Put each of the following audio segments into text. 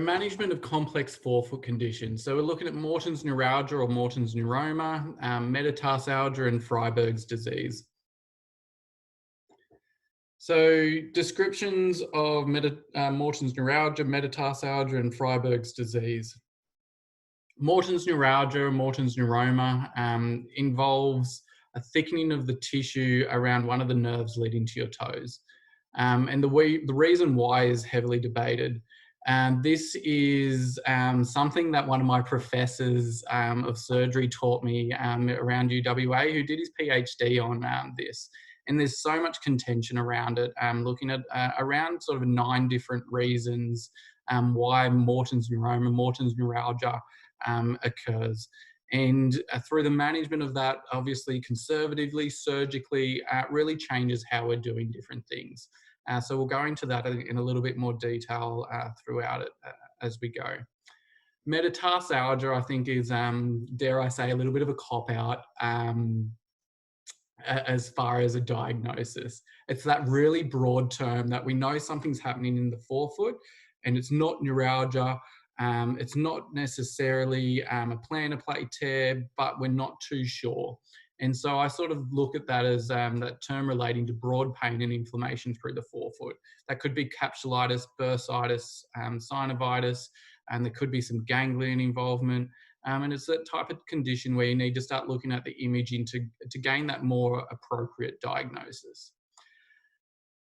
Management of complex forefoot conditions. So we're looking at Morton's Neuralgia or Morton's Neuroma, Metatarsalgia and Frieberg's disease. So descriptions of Morton's Neuralgia, Metatarsalgia and Frieberg's disease. Morton's Neuralgia, Morton's Neuroma involves a thickening of the tissue around one of the nerves leading to your toes. And the reason why is heavily debated. This is something that one of my professors of surgery taught me around UWA, who did his PhD on this. And there's so much contention around it, looking at around sort of 9 different reasons why Morton's Neuroma, Morton's Neuralgia occurs. And through the management of that, obviously conservatively, surgically, really changes how we're doing different things. So we'll go into that in a little bit more detail throughout it as we go. Metatarsalgia, I think, is, dare I say, a little bit of a cop-out as far as a diagnosis. It's that really broad term that we know something's happening in the forefoot, and it's not neuralgia. It's not necessarily a plantar plate tear, but we're not too sure. And so I sort of look at that as that term relating to broad pain and inflammation through the forefoot. That could be capsulitis, bursitis, synovitis, and there could be some ganglion involvement. And it's that type of condition where you need to start looking at the imaging to gain that more appropriate diagnosis.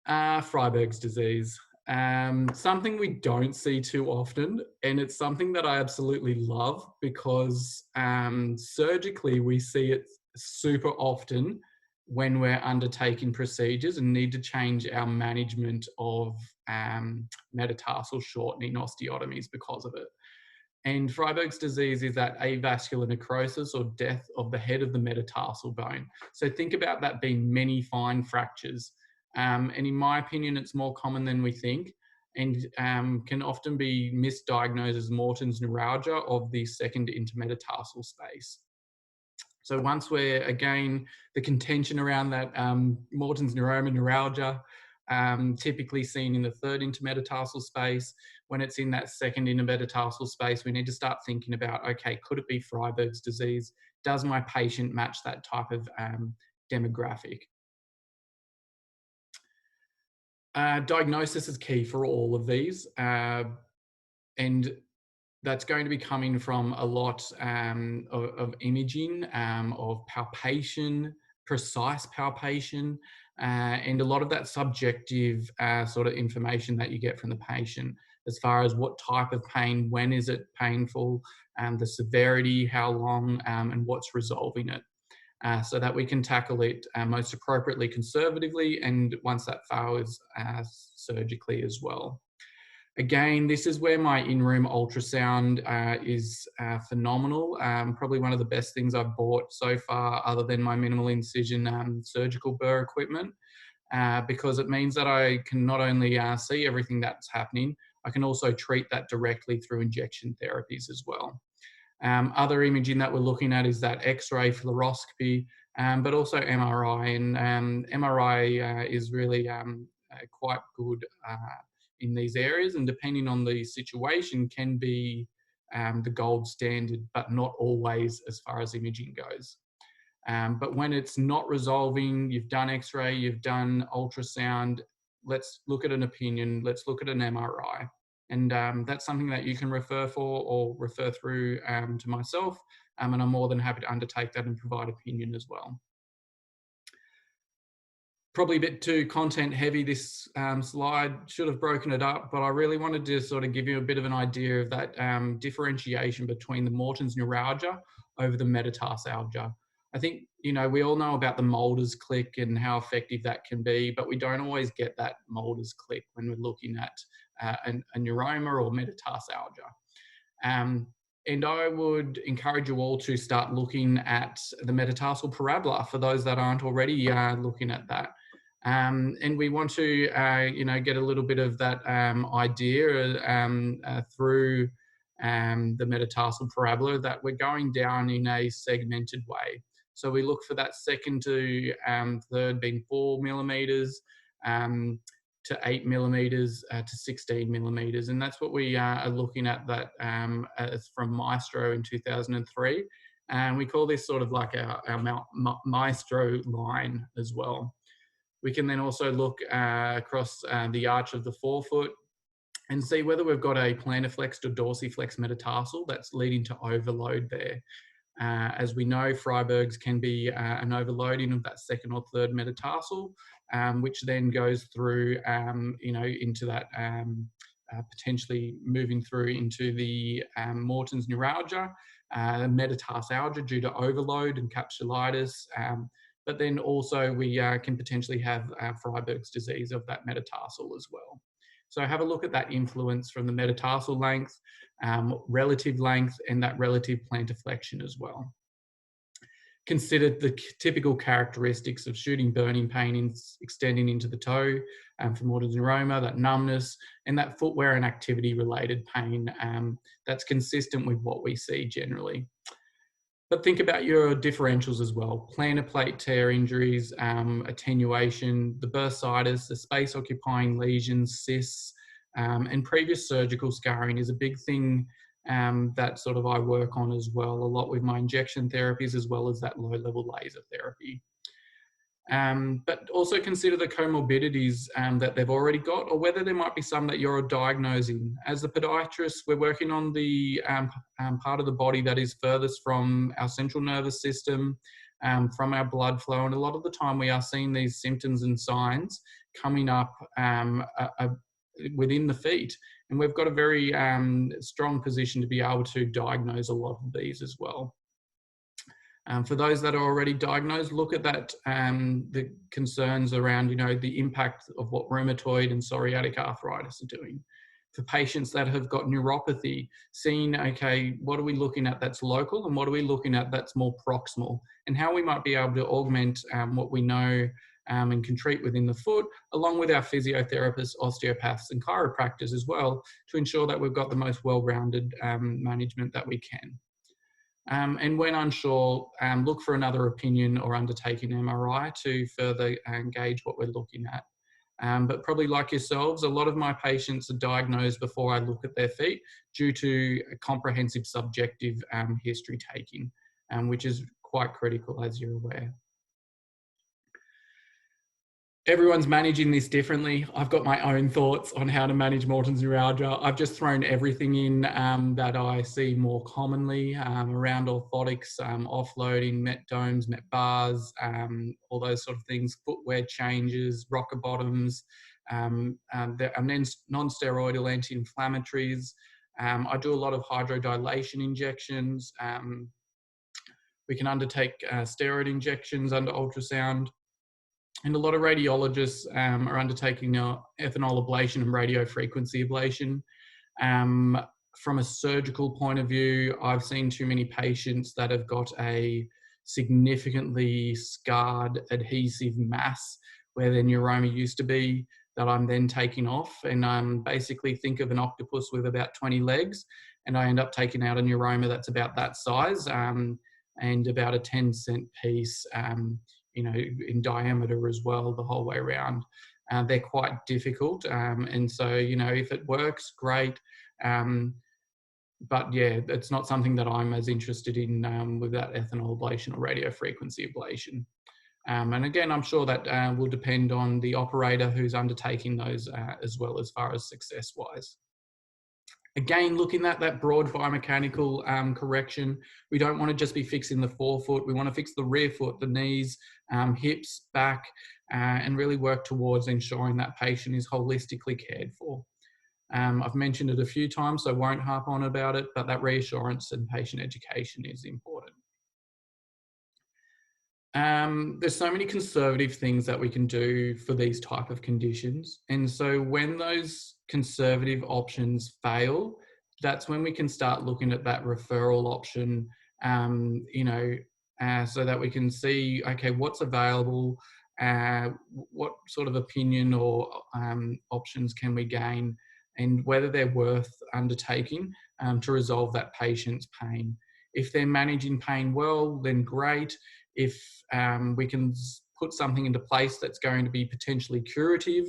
Frieberg's disease. Something we don't see too often, and it's something that I absolutely love because surgically we see it super often when we're undertaking procedures and need to change our management of metatarsal shortening osteotomies because of it. And Frieberg's disease is that avascular necrosis or death of the head of the metatarsal bone. So think about that being many fine fractures. And in my opinion, it's more common than we think and can often be misdiagnosed as Morton's Neuralgia of the second intermetatarsal space. So once we're, again, the contention around that Morton's Neuroma, Neuralgia, typically seen in the third intermetatarsal space. When it's in that second intermetatarsal space, we need to start thinking about, okay, could it be Frieberg's disease? Does my patient match that type of demographic? Diagnosis is key for all of these. And that's going to be coming from a lot of imaging, of palpation, precise palpation, and a lot of that subjective sort of information that you get from the patient as far as what type of pain, when is it painful, the severity, how long, and what's resolving it. So that we can tackle it most appropriately conservatively, and once that fails, surgically as well. Again, this is where my in-room ultrasound is phenomenal. Probably one of the best things I've bought so far, other than my minimal incision surgical burr equipment, because it means that I can not only see everything that's happening, I can also treat that directly through injection therapies as well. Other imaging that we're looking at is that X-ray, fluoroscopy, but also MRI. And MRI is really quite good in these areas, and depending on the situation can be the gold standard, but not always as far as imaging goes. But when it's not resolving, you've done X-ray, you've done ultrasound, let's look at an opinion, let's look at an MRI. And that's something that you can refer for or refer through to myself, and I'm more than happy to undertake that and provide opinion as well. Probably a bit too content heavy, this slide. Should have broken it up, but I really wanted to sort of give you a bit of an idea of that differentiation between the Morton's Neuralgia over the Metatarsalgia. I think, you know, we all know about the Mulder's click and how effective that can be, but we don't always get that Mulder's click when we're looking at a neuroma or metatarsalgia. And I would encourage you all to start looking at the metatarsal parabola for those that aren't already looking at that. And we want to, you know, get a little bit of that idea through the metatarsal parabola that we're going down in a segmented way. So we look for that second to third being 4 millimeters, to 8 millimeters to 16 millimeters. And that's what we are looking at that as from Maestro in 2003. And we call this sort of like our Maestro line as well. We can then also look across the arch of the forefoot and see whether we've got a plantarflexed or dorsiflexed metatarsal that's leading to overload there. As we know, Frieberg's can be an overloading of that second or third metatarsal, which then goes through, into that potentially moving through into the Mortons Neuralgia, Metatarsalgia due to overload and capsulitis. But then also we can potentially have Frieberg's disease of that metatarsal as well. So have a look at that influence from the metatarsal length, relative length, and that relative plantar flexion as well. Consider the typical characteristics of shooting burning pain extending into the toe for Mortons Neuroma, that numbness, and that footwear and activity related pain that's consistent with what we see generally. But think about your differentials as well. Plantar plate tear injuries, attenuation, the bursitis, the space occupying lesions, cysts, and previous surgical scarring is a big thing that sort of I work on as well, a lot with my injection therapies as well as that low-level laser therapy. But also consider the comorbidities that they've already got, or whether there might be some that you're diagnosing. As a podiatrist, we're working on the part of the body that is furthest from our central nervous system, from our blood flow, and a lot of the time we are seeing these symptoms and signs coming up within the feet. And we've got a very strong position to be able to diagnose a lot of these as well. For those that are already diagnosed, look at that, the concerns around, the impact of what rheumatoid and psoriatic arthritis are doing. For patients that have got neuropathy, seeing, okay, what are we looking at that's local and what are we looking at that's more proximal, and how we might be able to augment what we know and can treat within the foot, along with our physiotherapists, osteopaths, and chiropractors as well, to ensure that we've got the most well-rounded management that we can. And when unsure, look for another opinion or undertake an MRI to further gauge what we're looking at. But probably like yourselves, a lot of my patients are diagnosed before I look at their feet due to a comprehensive subjective history taking, which is quite critical, as you're aware. Everyone's managing this differently. I've got my own thoughts on how to manage Morton's neuralgia. I've just thrown everything in that I see more commonly around orthotics, offloading, met domes, met bars, all those sort of things, footwear changes, rocker bottoms, non-steroidal anti-inflammatories. I do a lot of hydrodilation injections. We can undertake steroid injections under ultrasound. And a lot of radiologists are undertaking ethanol ablation and radiofrequency ablation. From a surgical point of view, I've seen too many patients that have got a significantly scarred adhesive mass where their neuroma used to be, that I'm then taking off. And basically think of an octopus with about 20 legs, and I end up taking out a neuroma that's about that size and about a 10-cent piece, in diameter as well, the whole way around. They're quite difficult. And so, if it works, great. But yeah, it's not something that I'm as interested in with that ethanol ablation or radiofrequency ablation. And again, I'm sure that will depend on the operator who's undertaking those as well, as far as success-wise. Again, looking at that broad biomechanical correction, we don't want to just be fixing the forefoot. We want to fix the rear foot, the knees, hips, back, and really work towards ensuring that patient is holistically cared for. I've mentioned it a few times, so I won't harp on about it, but that reassurance and patient education is important. There's so many conservative things that we can do for these type of conditions. And so when those conservative options fail, that's when we can start looking at that referral option, so that we can see, okay, what's available, what sort of opinion or options can we gain, and whether they're worth undertaking to resolve that patient's pain. If they're managing pain well, then great. If we can put something into place that's going to be potentially curative,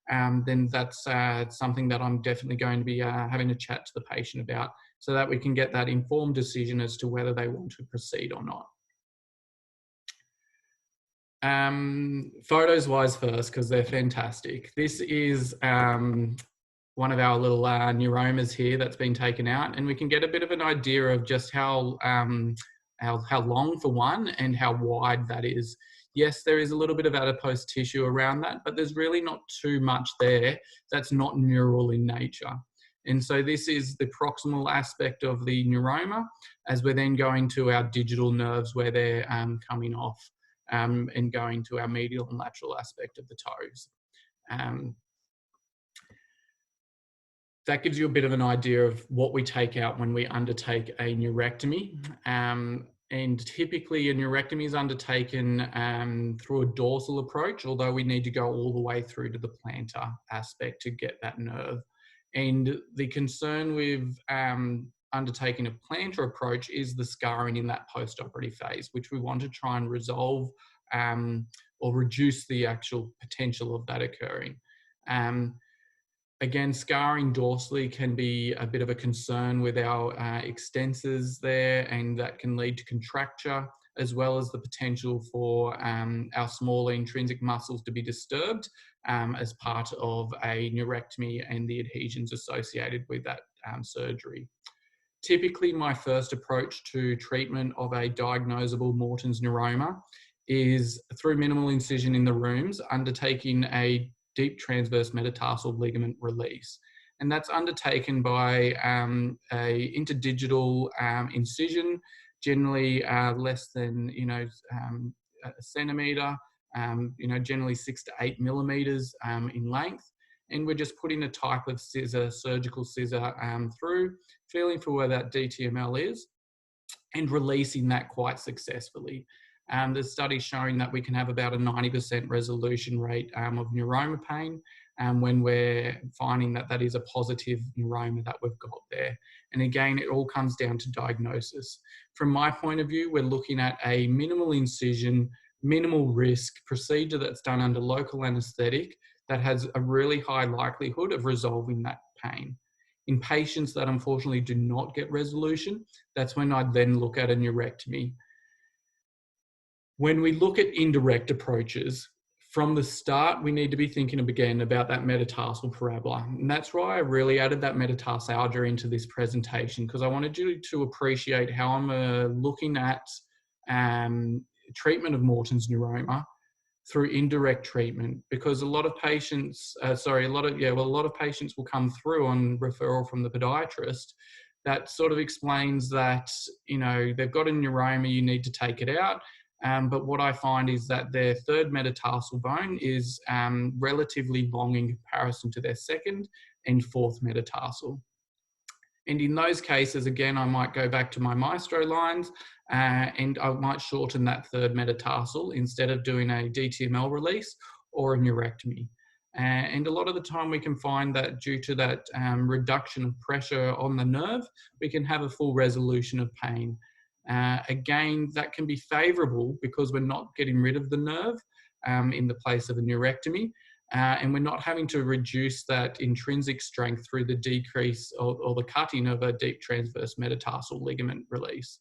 then that's something that I'm definitely going to be having a chat to the patient about, so that we can get that informed decision as to whether they want to proceed or not. Photos wise first, because they're fantastic. This is one of our little neuromas here that's been taken out, and we can get a bit of an idea of just how long for one and how wide that is. Yes, there is a little bit of adipose tissue around that, but there's really not too much there that's not neural in nature. And so this is the proximal aspect of the neuroma, as we're then going to our digital nerves where they're coming off, and going to our medial and lateral aspect of the toes. That gives you a bit of an idea of what we take out when we undertake a neurectomy. And typically a neurectomy is undertaken through a dorsal approach, although we need to go all the way through to the plantar aspect to get that nerve. And the concern with undertaking a plantar approach is the scarring in that post-operative phase, which we want to try and resolve or reduce the actual potential of that occurring. Again, scarring dorsally can be a bit of a concern with our extensors there, and that can lead to contracture, as well as the potential for our smaller intrinsic muscles to be disturbed as part of a neurectomy and the adhesions associated with that surgery. Typically, my first approach to treatment of a diagnosable Morton's neuroma is through minimal incision in the rooms, undertaking a deep transverse metatarsal ligament release. And that's undertaken by a interdigital incision, generally less than a centimetre, generally 6 to 8 millimetres in length. And we're just putting a type of scissor, surgical scissor through, feeling for where that DTML is, and releasing that quite successfully. There's studies showing that we can have about a 90% resolution rate of neuroma pain when we're finding that that is a positive neuroma that we've got there. And again, it all comes down to diagnosis. From my point of view, we're looking at a minimal incision, minimal risk procedure that's done under local anaesthetic that has a really high likelihood of resolving that pain. In patients that unfortunately do not get resolution, that's when I'd then look at a neurectomy. When we look at indirect approaches, from the start, we need to be thinking again about that metatarsal parabola. And that's why I really added that metatarsalgia into this presentation, because I wanted you to appreciate how I'm looking at treatment of Morton's neuroma through indirect treatment, because a lot of patients, a lot of patients will come through on referral from the podiatrist. That sort of explains that, they've got a neuroma, you need to take it out. But what I find is that their third metatarsal bone is relatively long in comparison to their second and fourth metatarsal. And in those cases, again, I might go back to my maestro lines and I might shorten that third metatarsal instead of doing a DTML release or a neurectomy. And a lot of the time we can find that due to that reduction of pressure on the nerve, we can have a full resolution of pain. Again, that can be favourable because we're not getting rid of the nerve in the place of a neurectomy, and we're not having to reduce that intrinsic strength through the decrease or the cutting of a deep transverse metatarsal ligament release.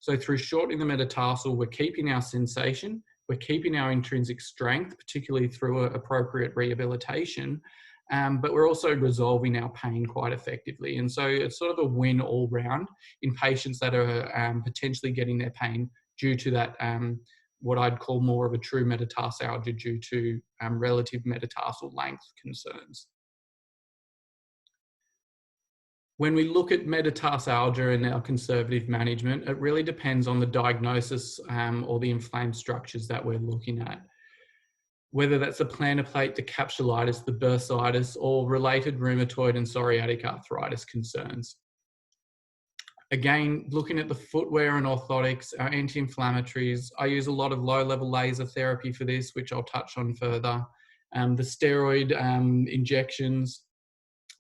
So through shortening the metatarsal, we're keeping our sensation, we're keeping our intrinsic strength, particularly through appropriate rehabilitation, but we're also resolving our pain quite effectively. And so it's sort of a win all round in patients that are potentially getting their pain due to that, what I'd call more of a true metatarsalgia due to relative metatarsal length concerns. When we look at metatarsalgia and our conservative management, it really depends on the diagnosis or the inflamed structures that we're looking at. Whether that's the plantar plate, the capsulitis, the bursitis, or related rheumatoid and psoriatic arthritis concerns. Again, looking at the footwear and orthotics, our anti-inflammatories, I use a lot of low-level laser therapy for this, which I'll touch on further. The steroid injections,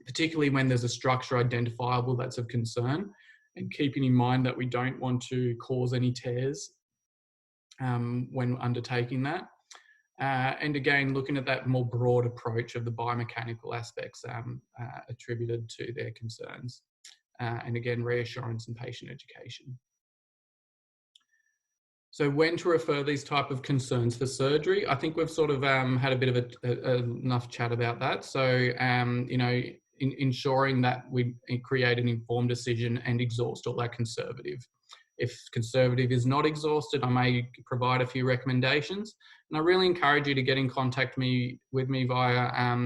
particularly when there's a structure identifiable that's of concern, and keeping in mind that we don't want to cause any tears when undertaking that. And again, looking at that more broad approach of the biomechanical aspects attributed to their concerns. And again, reassurance and patient education. So when to refer these type of concerns for surgery, I think we've sort of had a bit of enough chat about that. So, you know, ensuring that we create an informed decision and exhaust all our conservative. If conservative is not exhausted, I may provide a few recommendations. And I really encourage you to get in contact with me via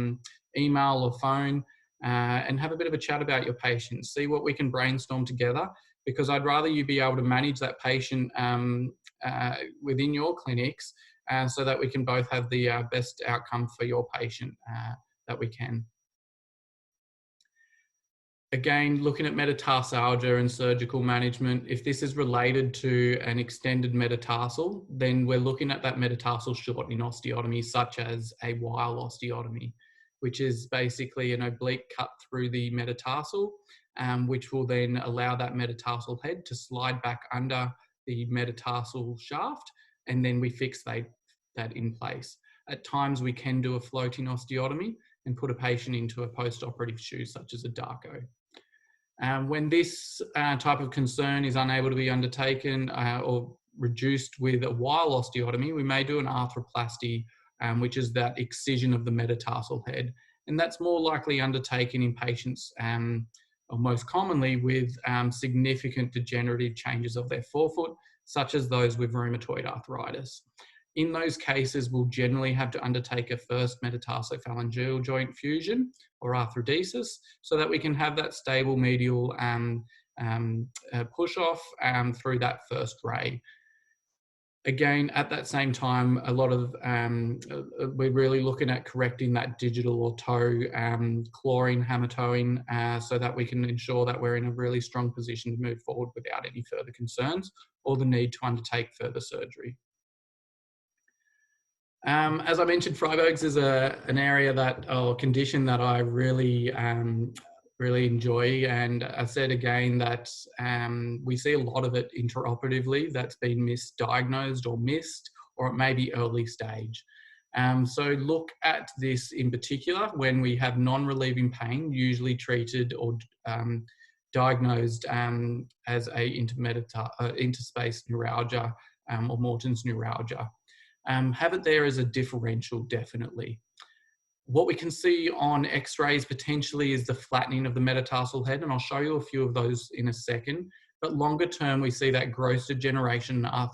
email or phone and have a bit of a chat about your patient. See what we can brainstorm together, because I'd rather you be able to manage that patient within your clinics so that we can both have the best outcome for your patient that we can. Again, looking at metatarsalgia and surgical management, if this is related to an extended metatarsal, then we're looking at that metatarsal shortening osteotomy, such as a Weil osteotomy, which is basically an oblique cut through the metatarsal, which will then allow that metatarsal head to slide back under the metatarsal shaft, and then we fix that in place. At times, we can do a floating osteotomy and put a patient into a post-operative shoe, such as a Darko. When this type of concern is unable to be undertaken or reduced with a Weil osteotomy, we may do an arthroplasty, which is that excision of the metatarsal head. And that's more likely undertaken in patients, or most commonly, with significant degenerative changes of their forefoot, such as those with rheumatoid arthritis. In those cases, we'll generally have to undertake a first metatarsophalangeal joint fusion or arthrodesis, so that we can have that stable medial push off through that first ray. Again, at that same time, a lot of we're really looking at correcting that digital or toe clawing, hammer toeing, so that we can ensure that we're in a really strong position to move forward without any further concerns or the need to undertake further surgery. As I mentioned, Frieberg's is an area or condition that I really, really enjoy. And I said again that we see a lot of it intraoperatively that's been misdiagnosed or missed, or it may be early stage. So look at this in particular when we have non-relieving pain, usually treated or diagnosed as a interspace neuralgia or Morton's neuralgia. Have it there as a differential, definitely. What we can see on x-rays potentially is the flattening of the metatarsal head, and I'll show you a few of those in a second. But longer term, we see that gross degeneration and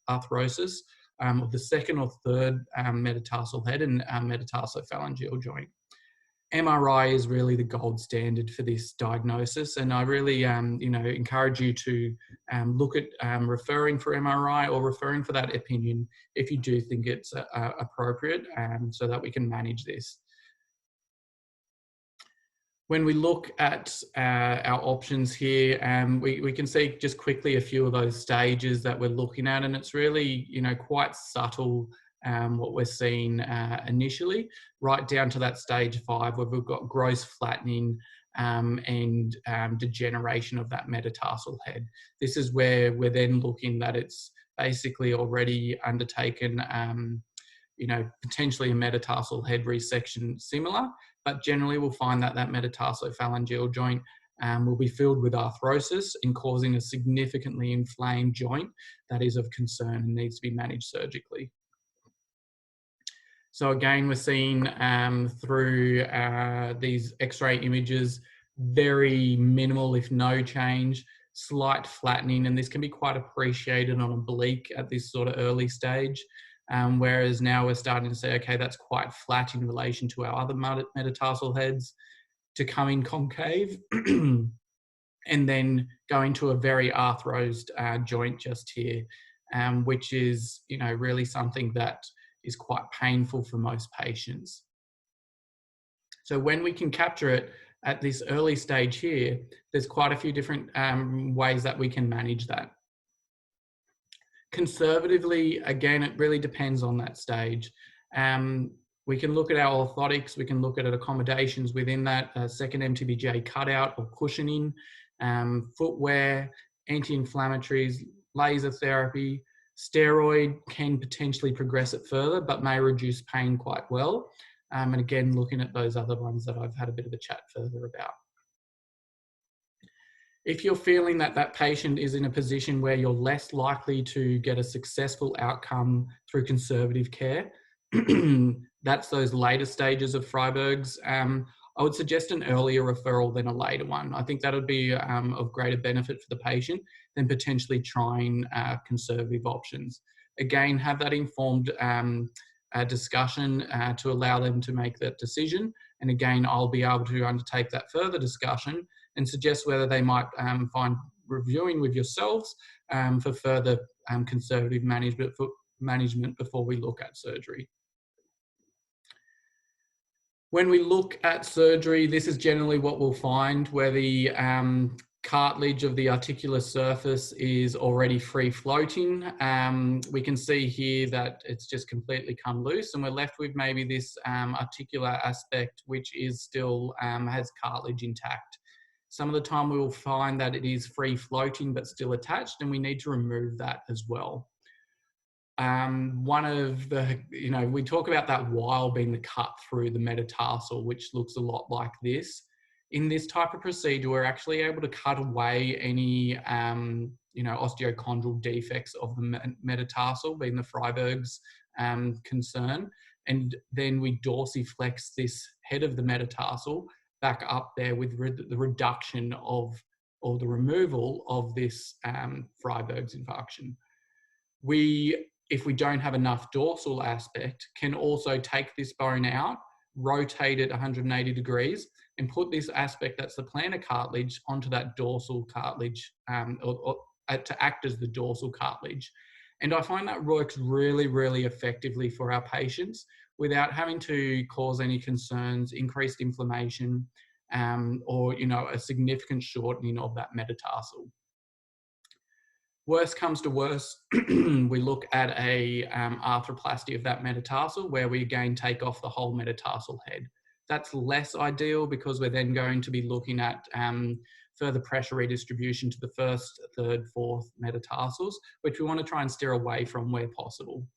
arthrosis of the second or third metatarsal head and metatarsophalangeal joint. MRI is really the gold standard for this diagnosis, and I really, encourage you to look at referring for MRI or referring for that opinion if you do think it's appropriate, so that we can manage this. When we look at our options here, we can see just quickly a few of those stages that we're looking at, and it's really, quite subtle what we're seeing initially, right down to that stage 5 where we've got gross flattening and degeneration of that metatarsal head. This is where we're then looking that it's basically already undertaken, potentially a metatarsal head resection similar, but generally we'll find that that metatarsophalangeal joint will be filled with arthrosis and causing a significantly inflamed joint that is of concern and needs to be managed surgically. So again, we're seeing through these X-ray images, very minimal, if no change, slight flattening, and this can be quite appreciated on oblique at this sort of early stage. Whereas now we're starting to say, okay, that's quite flat in relation to our other metatarsal heads, to coming concave, and then going to a very arthrosed joint just here, which is, really something that is quite painful for most patients. So when we can capture it at this early stage here, there's quite a few different ways that we can manage that. Conservatively, again, it really depends on that stage. We can look at our orthotics, we can look at accommodations within that, second MTBJ cutout or cushioning, footwear, anti-inflammatories, laser therapy, Steroid can potentially progress it further, but may reduce pain quite well. And again, looking at those other ones that I've had a bit of a chat further about. If you're feeling that that patient is in a position where you're less likely to get a successful outcome through conservative care, that's those later stages of Frieberg's, I would suggest an earlier referral than a later one. I think that would be of greater benefit for the patient than potentially trying conservative options. Again, have that informed discussion to allow them to make that decision. And again, I'll be able to undertake that further discussion and suggest whether they might find reviewing with yourselves for further conservative management before we look at surgery. When we look at surgery, this is generally what we'll find, where the cartilage of the articular surface is already free floating. We can see here that it's just completely come loose, and we're left with maybe this articular aspect, which is still has cartilage intact. Some of the time we will find that it is free floating but still attached, and we need to remove that as well. One of the, we talk about that wile being the cut through the metatarsal, which looks a lot like this. In this type of procedure, we're actually able to cut away any, osteochondral defects of the metatarsal, being the Frieberg's concern. And then we dorsiflex this head of the metatarsal back up there with the reduction of, or the removal of this Frieberg's infarction. If we don't have enough dorsal aspect, can also take this bone out, rotate it 180 degrees, and put this aspect that's the plantar cartilage onto that dorsal cartilage, to act as the dorsal cartilage. And I find that works really, really effectively for our patients without having to cause any concerns, increased inflammation, or a significant shortening of that metatarsal. Worst comes to worst, we look at a arthroplasty of that metatarsal, where we again take off the whole metatarsal head. That's less ideal because we're then going to be looking at further pressure redistribution to the first, third, fourth metatarsals, which we want to try and steer away from where possible.